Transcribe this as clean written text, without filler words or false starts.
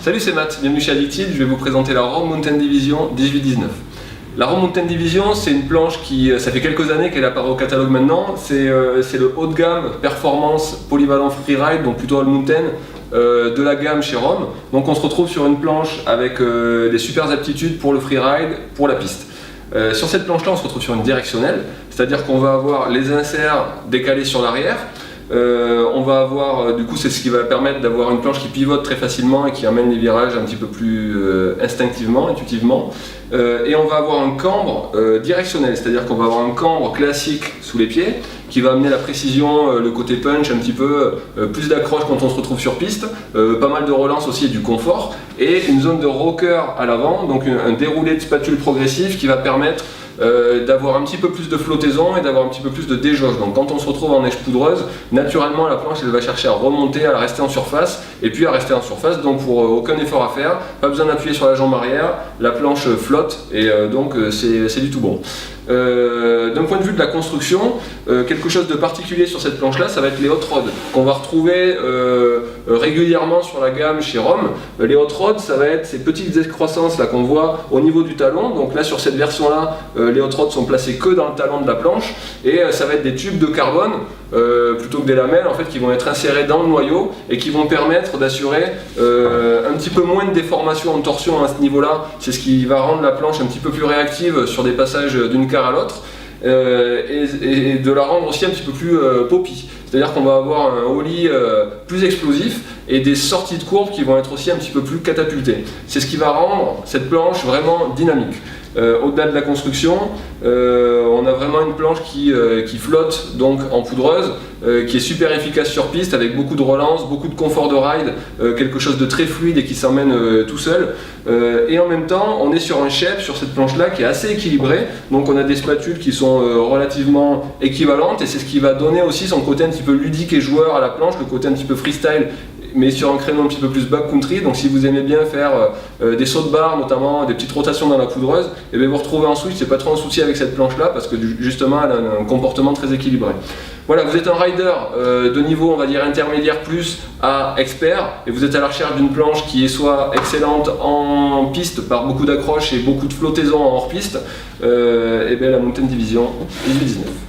Salut, c'est Matt, bienvenue chez Addicted. Je vais vous présenter la Rome Mountain Division 18-19. La Rome Mountain Division, c'est une planche qui, ça fait quelques années qu'elle apparaît au catalogue maintenant. C'est le haut de gamme, performance, polyvalent freeride, donc plutôt all mountain, de la gamme chez Rome. Donc on se retrouve sur une planche avec des super aptitudes pour le freeride, pour la piste. Sur cette planche-là, on se retrouve sur une directionnelle, c'est-à-dire qu'on va avoir les inserts décalés sur l'arrière. On va avoir, du coup c'est ce qui va permettre d'avoir une planche qui pivote très facilement et qui amène les virages un petit peu plus instinctivement, intuitivement. Et on va avoir un cambre directionnel, c'est-à-dire qu'on va avoir un cambre classique sous les pieds qui va amener la précision, le côté punch un petit peu, plus d'accroche quand on se retrouve sur piste, pas mal de relance aussi et du confort, et une zone de rocker à l'avant, donc un déroulé de spatule progressif qui va permettre d'avoir un petit peu plus de flottaison et d'avoir un petit peu plus de déjauge. Donc quand on se retrouve en neige poudreuse, naturellement la planche elle va chercher à remonter, à rester en surface et puis à rester en surface, donc pour aucun effort à faire, pas besoin d'appuyer sur la jambe arrière, la planche flotte et donc c'est du tout bon. D'un point de vue de la construction, quelque chose de particulier sur cette planche là, ça va être les hot rods qu'on va retrouver régulièrement sur la gamme chez Rome. Les hot rods, ça va être ces petites excroissances là qu'on voit au niveau du talon. Donc là sur cette version là, les hot rods sont placés que dans le talon de la planche et ça va être des tubes de carbone plutôt que des lamelles en fait qui vont être insérés dans le noyau et qui vont permettre d'assurer un petit peu moins de déformation en torsion à ce niveau là. C'est ce qui va rendre la planche un petit peu plus réactive sur des passages d'une à l'autre et de la rendre aussi un petit peu plus poppy, c'est à dire qu'on va avoir un ollie plus explosif et des sorties de courbe qui vont être aussi un petit peu plus catapultées. C'est ce qui va rendre cette planche vraiment dynamique. Au-delà de la construction, on a vraiment une planche qui flotte donc en poudreuse, qui est super efficace sur piste avec beaucoup de relance, beaucoup de confort de ride, quelque chose de très fluide et qui s'emmène tout seul. Et en même temps, on est sur un shape sur cette planche-là qui est assez équilibré, donc on a des spatules qui sont relativement équivalentes et c'est ce qui va donner aussi son côté un petit peu ludique et joueur à la planche, le côté un petit peu freestyle, mais sur un créneau un petit peu plus backcountry. Donc si vous aimez bien faire des sauts de barre, notamment des petites rotations dans la poudreuse, et bien vous retrouvez en switch, c'est pas trop un souci avec cette planche là parce que justement elle a un comportement très équilibré. Voilà, vous êtes un rider de niveau on va dire intermédiaire plus à expert et vous êtes à la recherche d'une planche qui est soit excellente en piste par beaucoup d'accroches et beaucoup de flottaison en hors piste, et bien la Mountain Division 18-19.